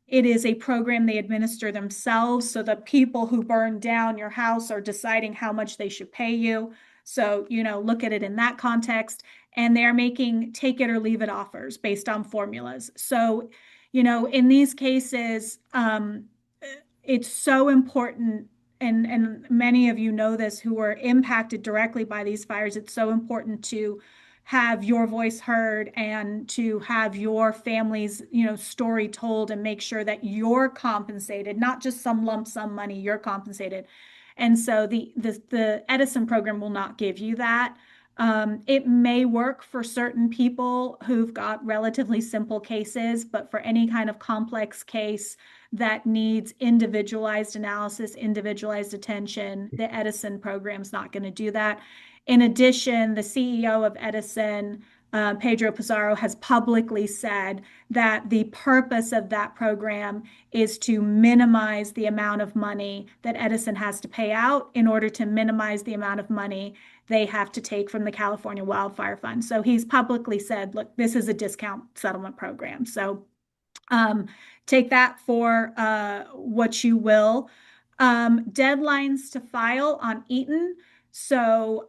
It is a program they administer themselves, so the people who burned down your house are deciding how much they should pay you. So, look at it in that context. And they're making take it or leave it offers based on formulas. So, in these cases, it's so important, and many of you know this who were impacted directly by these fires. It's so important to have your voice heard and to have your family's, story told, and make sure that you're compensated, not just some lump sum money, you're compensated. And so the Edison program will not give you that. It may work for certain people who've got relatively simple cases, but for any kind of complex case that needs individualized analysis, individualized attention, the Edison program's not going to do that. In addition, the CEO of Edison, Pedro Pizarro, has publicly said that the purpose of that program is to minimize the amount of money that Edison has to pay out in order to minimize the amount of money they have to take from the California Wildfire Fund. So he's publicly said, look, this is a discount settlement program. So take that for what you will. Deadlines to file on Eaton. So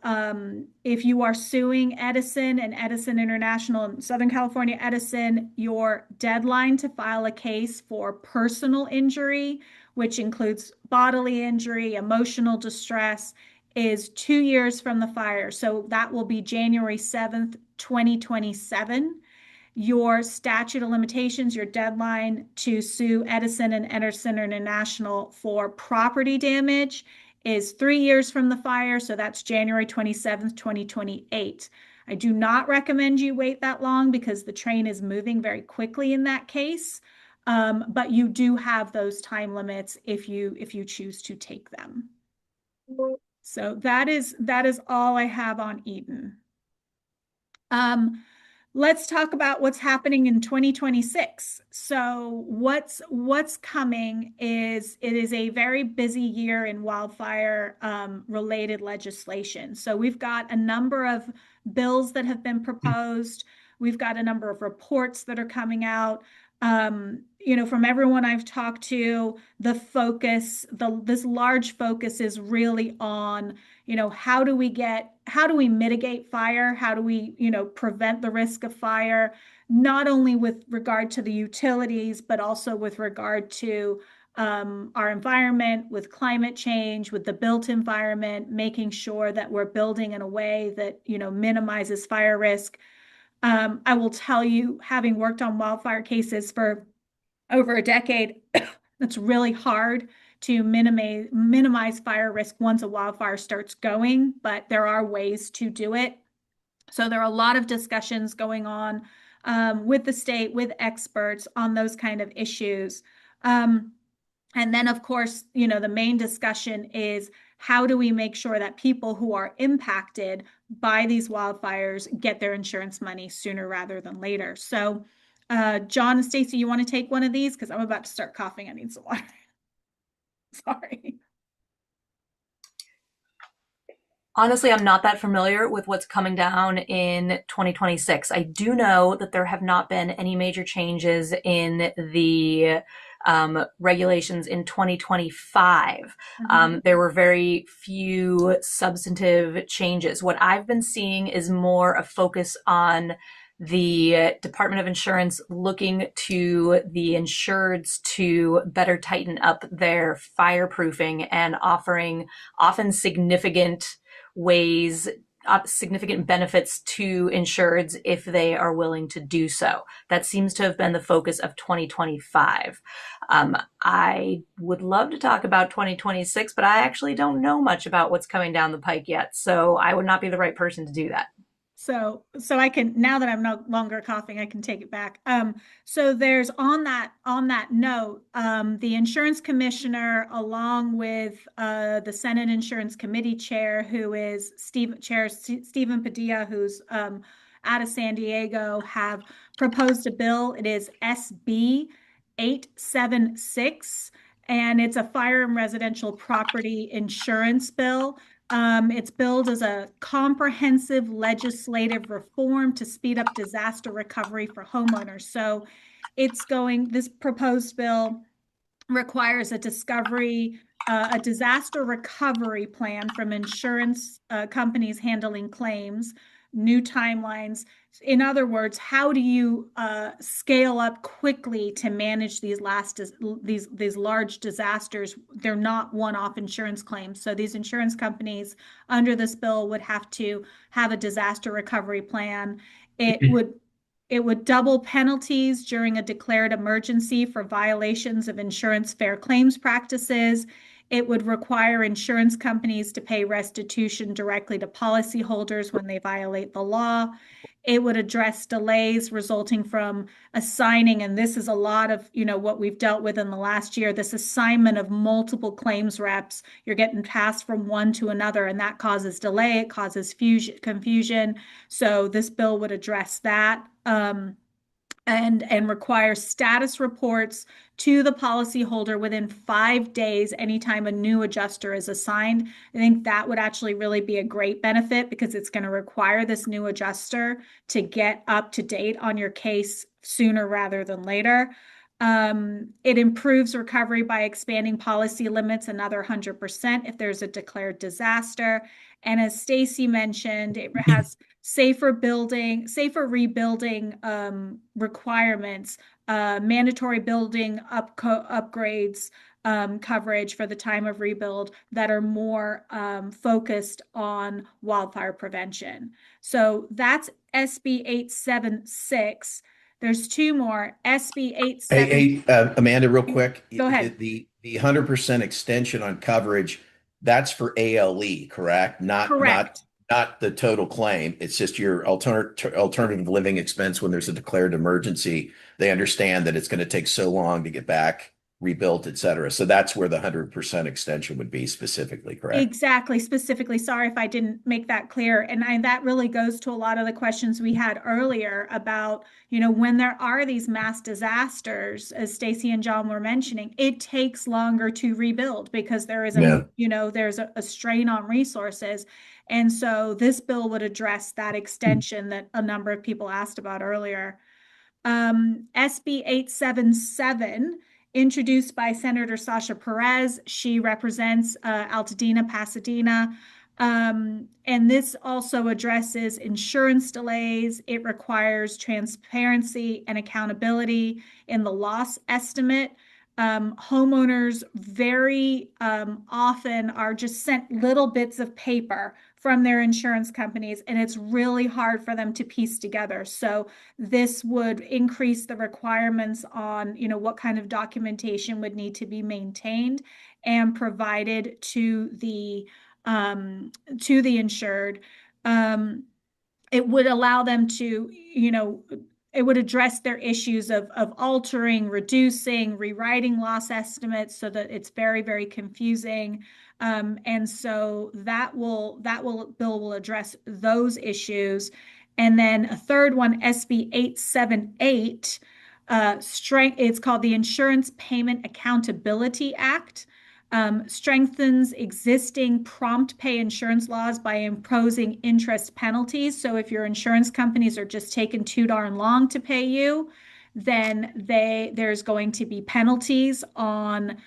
if you are suing Edison and Edison International and Southern California Edison, your deadline to file a case for personal injury, which includes bodily injury, emotional distress, is 2 years from the fire. So that will be January 7th, 2027. Your statute of limitations, your deadline to sue Edison and Edison International for property damage is 3 years from the fire. So that's January 27th, 2028. I do not recommend you wait that long because the train is moving very quickly in that case. But you do have those time limits if you choose to take them. So that is all I have on Eden. Let's talk about what's happening in 2026. So what's coming is it is a very busy year in wildfire related legislation. So we've got a number of bills that have been proposed. We've got a number of reports that are coming out. From everyone I've talked to, the focus, this large focus is really on, how do we mitigate fire? How do we, prevent the risk of fire, not only with regard to the utilities, but also with regard to our environment, with climate change, with the built environment, making sure that we're building in a way that, minimizes fire risk. I will tell you, having worked on wildfire cases for over a decade, it's really hard to minimize fire risk once a wildfire starts going, but there are ways to do it. So there are a lot of discussions going on with the state, with experts on those kind of issues. And then, of course, the main discussion is how do we make sure that people who are impacted by these wildfires get their insurance money sooner rather than later. So, John and Stacy, you want to take one of these? Because I'm about to start coughing. I need some water. Sorry. Honestly, I'm not that familiar with what's coming down in 2026. I do know that there have not been any major changes in the regulations in 2025. There were very few substantive changes. What I've been seeing is more a focus on the Department of Insurance looking to the insureds to better tighten up their fireproofing and offering often significant benefits to insureds if they are willing to do so. That seems to have been the focus of 2025. I would love to talk about 2026, but I actually don't know much about what's coming down the pike yet, so I would not be the right person to do that. So I can, now that I'm no longer coughing, I can take it back. So there's on that note, the insurance commissioner, along with the Senate Insurance Committee chair, who is Stephen Padilla, who's out of San Diego, have proposed a bill. It is SB 876, and it's a fire and residential property insurance bill. It's billed as a comprehensive legislative reform to speed up disaster recovery for homeowners. So this proposed bill requires a disaster recovery plan from insurance companies handling claims, new timelines. In other words, how do you scale up quickly to manage these large disasters? They're not one-off insurance claims. So these insurance companies under this bill would have to have a disaster recovery plan. It would double penalties during a declared emergency for violations of insurance fair claims practices. It would require insurance companies to pay restitution directly to policyholders when they violate the law. It would address delays resulting from assigning, and this is a lot of, what we've dealt with in the last year, this assignment of multiple claims reps. You're getting passed from one to another, and that causes delay. It causes confusion. So this bill would address that. And require status reports to the policyholder within 5 days anytime a new adjuster is assigned. I think that would actually really be a great benefit because it's going to require this new adjuster to get up to date on your case sooner rather than later. It improves recovery by expanding policy limits another 100% if there's a declared disaster. And as Stacy mentioned, it has safer rebuilding requirements, mandatory building upgrades, coverage for the time of rebuild that are more focused on wildfire prevention. So that's SB 876. There's two more. SB 87. Hey, Amanda, real quick, Go ahead. the 100% extension on coverage, that's for ALE, correct? Correct. Not the total claim. It's just your alternative living expense when there's a declared emergency. They understand that it's going to take so long to get back rebuilt, et cetera. So that's where the 100% extension would be specifically, correct? Exactly, specifically. Sorry if I didn't make that clear. And that really goes to a lot of the questions we had earlier about, when there are these mass disasters, as Stacy and John were mentioning, it takes longer to rebuild because there is Yeah. there's a strain on resources. And so this bill would address that extension that a number of people asked about earlier. SB 877, introduced by Senator Sasha Perez. She represents Altadena, Pasadena. And this also addresses insurance delays. It requires transparency and accountability in the loss estimate. Homeowners very often are just sent little bits of paper from their insurance companies, and it's really hard for them to piece together. So this would increase the requirements on, what kind of documentation would need to be maintained and provided to the insured. It would allow them to, it would address their issues of altering, reducing, rewriting loss estimates so that it's very, very confusing. And so bill will address those issues. And then a third one, SB 878, it's called the Insurance Payment Accountability Act. Strengthens existing prompt pay insurance laws by imposing interest penalties. So if your insurance companies are just taking too darn long to pay you, then there's going to be penalties on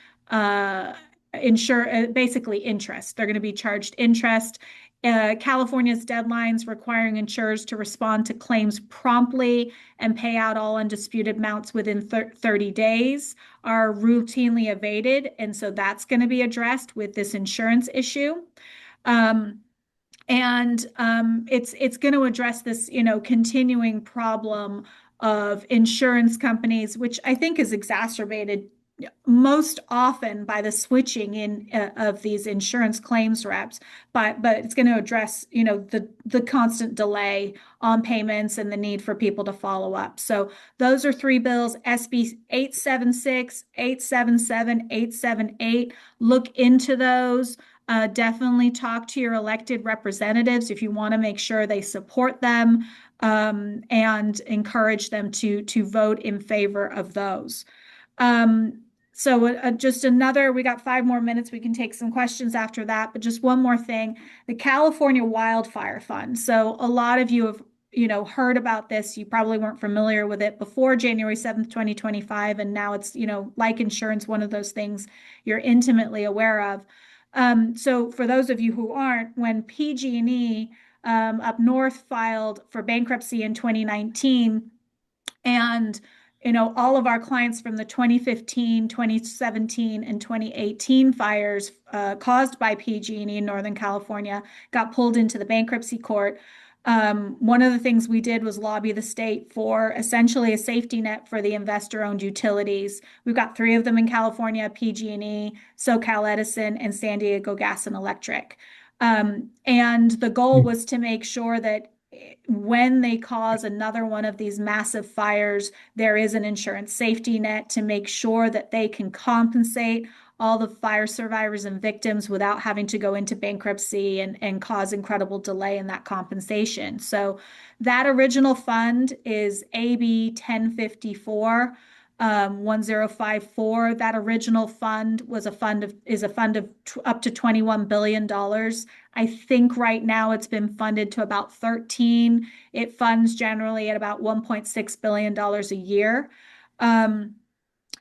basically interest. They're going to be charged interest. California's deadlines requiring insurers to respond to claims promptly and pay out all undisputed amounts within 30 days are routinely evaded. And so that's going to be addressed with this insurance issue. It's going to address this, continuing problem of insurance companies, which I think is exacerbated most often by the switching in of these insurance claims reps, but it's going to address, the constant delay on payments and the need for people to follow up. So those are three bills: SB 876, 877, 878. Look into those. Definitely talk to your elected representatives if you want to make sure they support them, and encourage them to vote in favor of those. We got 5 more minutes. We can take some questions after that, but just one more thing, the California Wildfire Fund. So a lot of you have, heard about this. You probably weren't familiar with it before January 7th, 2025. And now it's, like insurance, one of those things you're intimately aware of. So for those of you who aren't, when PG&E up north filed for bankruptcy in 2019, and all of our clients from the 2015, 2017, and 2018 fires caused by PG&E in Northern California got pulled into the bankruptcy court. One of the things we did was lobby the state for essentially a safety net for the investor-owned utilities. We've got 3 of them in California: PG&E, SoCal Edison, and San Diego Gas and Electric. And the goal was to make sure that when they cause another one of these massive fires, there is an insurance safety net to make sure that they can compensate all the fire survivors and victims without having to go into bankruptcy and cause incredible delay in that compensation. So that original fund is AB 1054. 1054. That original fund is a fund of up to $21 billion. I think right now it's been funded to about 13. It funds generally at about $1.6 billion a year.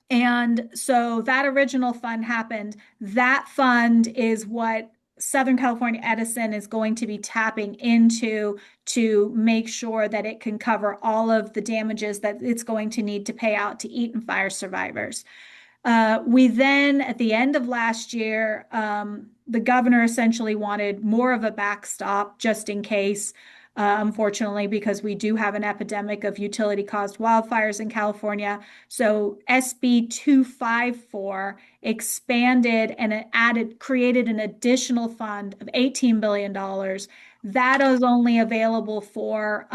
And so that original fund happened. That fund is what Southern California Edison is going to be tapping into to make sure that it can cover all of the damages that it's going to need to pay out to Eaton fire survivors. We then, at the end of last year, the governor essentially wanted more of a backstop just in case, unfortunately, because we do have an epidemic of utility-caused wildfires in California. So SB 254 expanded and created an additional fund of $18 billion. That is only available for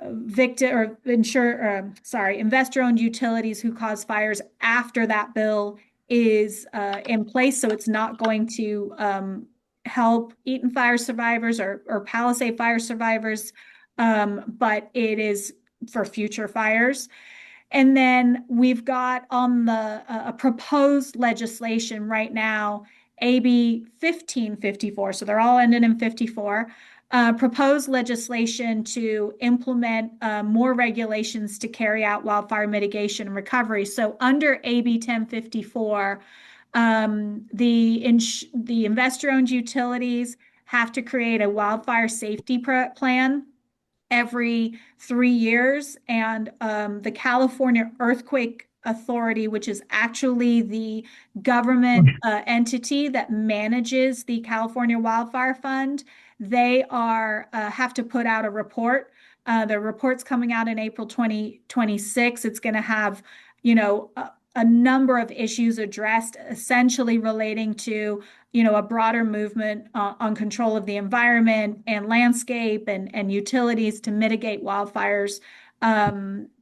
investor-owned utilities who cause fires after that bill is in place. So it's not going to help Eaton fire survivors or Palisade fire survivors, but it is for future fires. And then we've got on the proposed legislation right now, AB 1554. So they're all ending in 54. Proposed legislation to implement more regulations to carry out wildfire mitigation and recovery. So under AB 1054, the investor-owned utilities have to create a wildfire safety plan every 3 years, and the California Earthquake Authority, which is actually the government entity that manages the California Wildfire Fund, they have to put out a report. The report's coming out in April 2026. It's going to have, a number of issues addressed, essentially relating to, a broader movement on control of the environment and landscape and utilities to mitigate wildfires.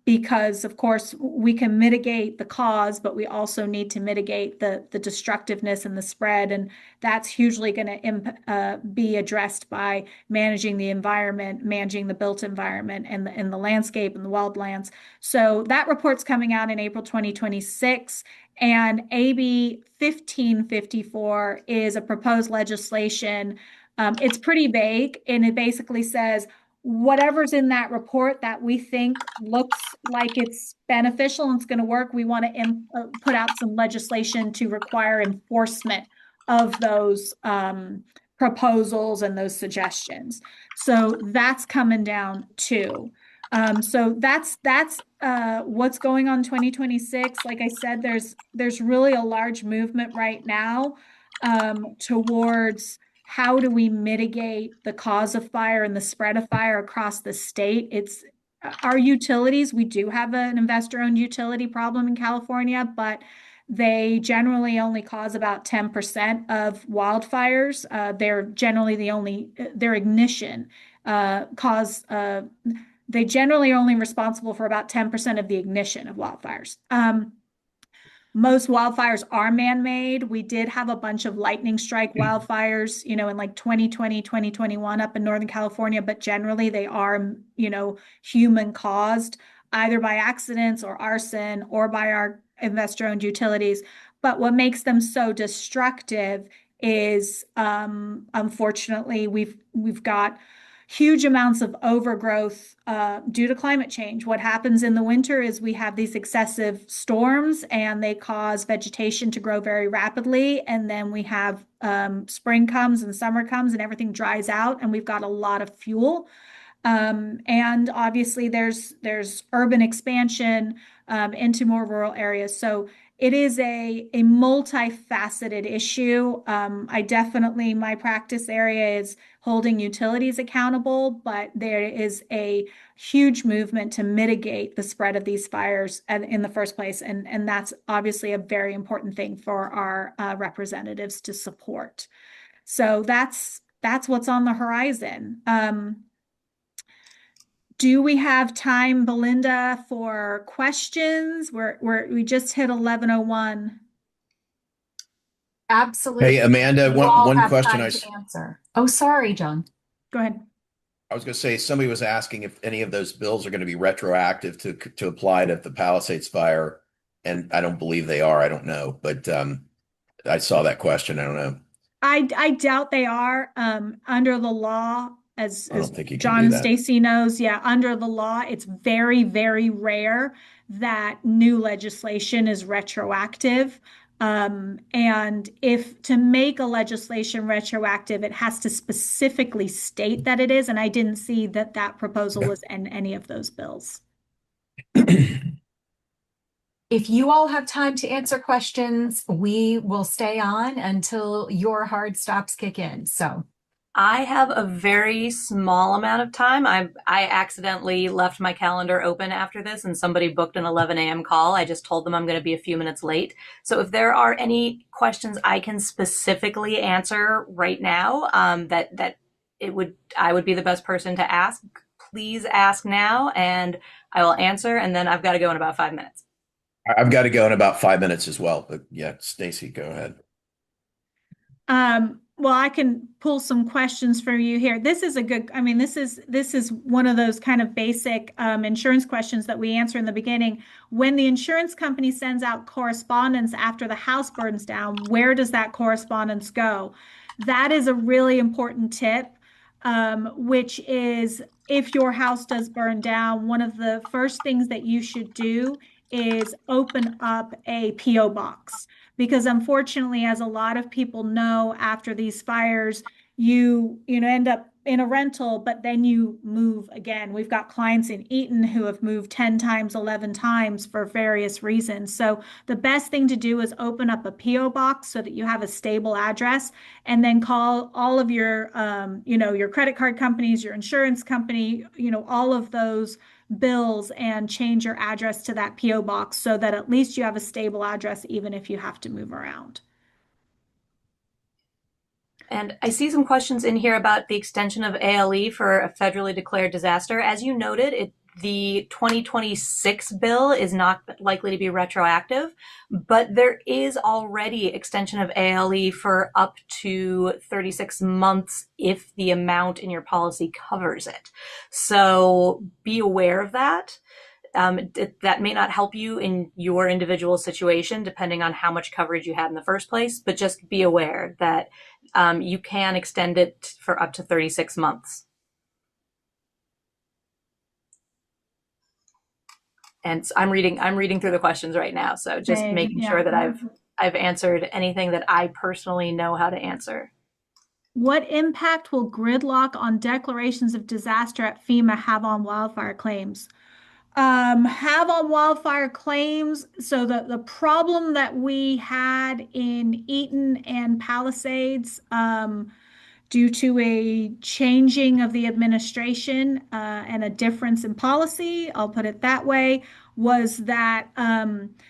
Because of course we can mitigate the cause, but we also need to mitigate the destructiveness and the spread. And that's hugely going to be addressed by managing the environment, managing the built environment and the landscape and the wildlands. So that report's coming out in April 2026. And AB 1554 is a proposed legislation. It's pretty vague, and it basically says, whatever's in that report that we think looks like it's beneficial and it's going to work, we want to put out some legislation to require enforcement of those proposals and those suggestions. So that's coming down too. So that's what's going on in 2026. Like I said, there's really a large movement right now towards how do we mitigate the cause of fire and the spread of fire across the state. It's our utilities. We do have an investor-owned utility problem in California, but they generally only cause about 10% of wildfires. They're generally their ignition they generally are only responsible for about 10% of the ignition of wildfires. Most wildfires are man-made. We did have a bunch of lightning strike wildfires, in like 2020, 2021 up in Northern California, but generally they are, human caused, either by accidents or arson or by our investor-owned utilities. But what makes them so destructive is, unfortunately, we've got huge amounts of overgrowth due to climate change. What happens in the winter is we have these excessive storms and they cause vegetation to grow very rapidly. And then we have spring comes and summer comes and everything dries out and we've got a lot of fuel. And obviously there's urban expansion into more rural areas. So it is a multifaceted issue. My practice area is holding utilities accountable, but there is a huge movement to mitigate the spread of these fires in the first place. And that's obviously a very important thing for our representatives to support. So that's what's on the horizon. Do we have time, Belinda, for questions? We just hit 11:01. Absolutely. Hey, Amanda, You all one have question time to answer. Oh, sorry, John. Go ahead. I was going to say, somebody was asking if any of those bills are going to be retroactive to apply to the Palisades fire, and I don't believe they are. I don't know, but I saw that question. I don't know. I doubt they are. Under the law, as I don't think you can John do and that. Stacy knows, under the law, it's very, very rare that new legislation is retroactive. And if to make a legislation retroactive, it has to specifically state that it is. And I didn't see that proposal was in any of those bills. If you all have time to answer questions, we will stay on until your hard stops kick in. So I have a very small amount of time. I accidentally left my calendar open after this and somebody booked an 11 a.m. call. I just told them I'm going to be a few minutes late. So if there are any questions I can specifically answer right now, I would be the best person to ask, please ask now and I will answer. And then I've got to go in about 5 minutes. I've got to go in about 5 minutes as well, but yeah, Stacy, go ahead. Well, I can pull some questions for you here. This is a good, I mean, this is one of those kind of basic insurance questions that we answer in the beginning. When the insurance company sends out correspondence after the house burns down, where does that correspondence go? That is a really important tip, which is if your house does burn down, one of the first things that you should do is open up a PO box. Because unfortunately, as a lot of people know, after these fires, you end up in a rental, but then you move again. We've got clients in Eaton who have moved 10 times, 11 times for various reasons. So the best thing to do is open up a PO box so that you have a stable address, and then call all of your your credit card companies, your insurance company, all of those bills, and change your address to that PO box so that at least you have a stable address even if you have to move around. And I see some questions in here about the extension of ALE for a federally declared disaster. As you noted, the 2026 bill is not likely to be retroactive, but there is already extension of ALE for up to 36 months if the amount in your policy covers it. So be aware of that. That may not help you in your individual situation, depending on how much coverage you had in the first place, but just be aware that you can extend it for up to 36 months. And I'm reading through the questions right now. So just making sure that I've answered anything that I personally know how to answer. What impact will gridlock on declarations of disaster at FEMA have on wildfire claims? Have on wildfire claims. So the problem that we had in Eaton and Palisades, due to a changing of the administration and a difference in policy, I'll put it that way, was that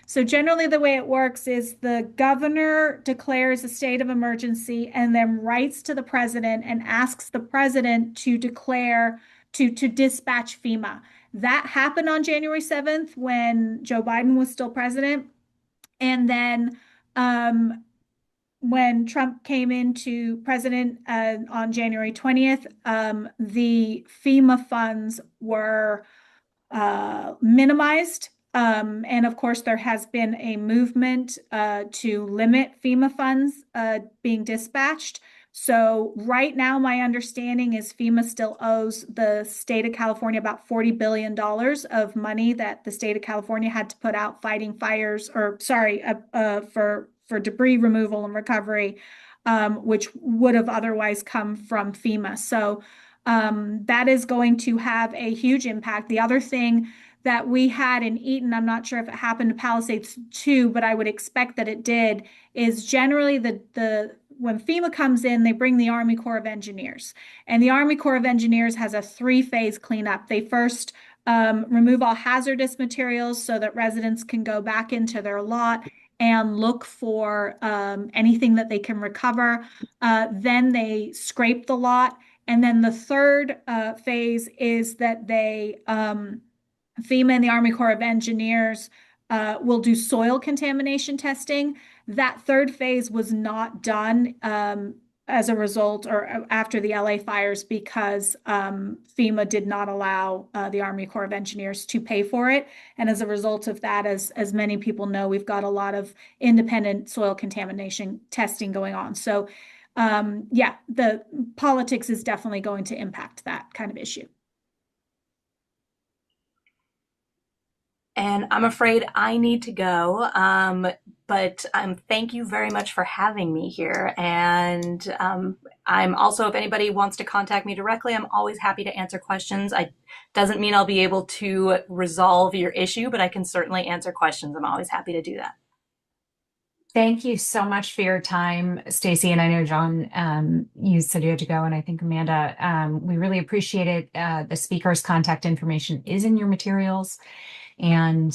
so generally the way it works is the governor declares a state of emergency and then writes to the president and asks the president to declare to dispatch FEMA. That happened on January 7th when Joe Biden was still president. And then when Trump came into president on January 20th, the FEMA funds were minimized. And of course, there has been a movement to limit FEMA funds being dispatched. So right now, my understanding is FEMA still owes the state of California about $40 billion of money that the state of California had to put out fighting fires, or sorry, for debris removal and recovery, which would have otherwise come from FEMA. So that is going to have a huge impact. The other thing that we had in Eaton, I'm not sure if it happened to Palisades too, but I would expect that it did, is generally when FEMA comes in, they bring the Army Corps of Engineers. And the Army Corps of Engineers has a 3-phase cleanup. They first remove all hazardous materials so that residents can go back into their lot and look for anything that they can recover. Then they scrape the lot. And then the third phase is that FEMA and the Army Corps of Engineers will do soil contamination testing. That third phase was not done as a result or after the LA fires because FEMA did not allow the Army Corps of Engineers to pay for it. And as a result of that, as many people know, we've got a lot of independent soil contamination testing going on. So yeah, the politics is definitely going to impact that kind of issue. And I'm afraid I need to go. But thank you very much for having me here. And I'm also, if anybody wants to contact me directly, I'm always happy to answer questions. I doesn't mean I'll be able to resolve your issue, but I can certainly answer questions. I'm always happy to do that. Thank you so much for your time, Stacy. And I know, John, you said you had to go, and I think Amanda, we really appreciate it. The speaker's contact information is in your materials. And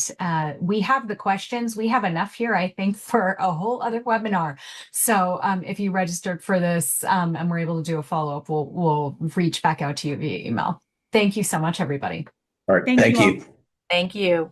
we have the questions. We have enough here, I think, for a whole other webinar. So if you registered for this and we're able to do a follow-up, we'll reach back out to you via email. Thank you so much, everybody. All right. Thank Thank you all. you. Thank you.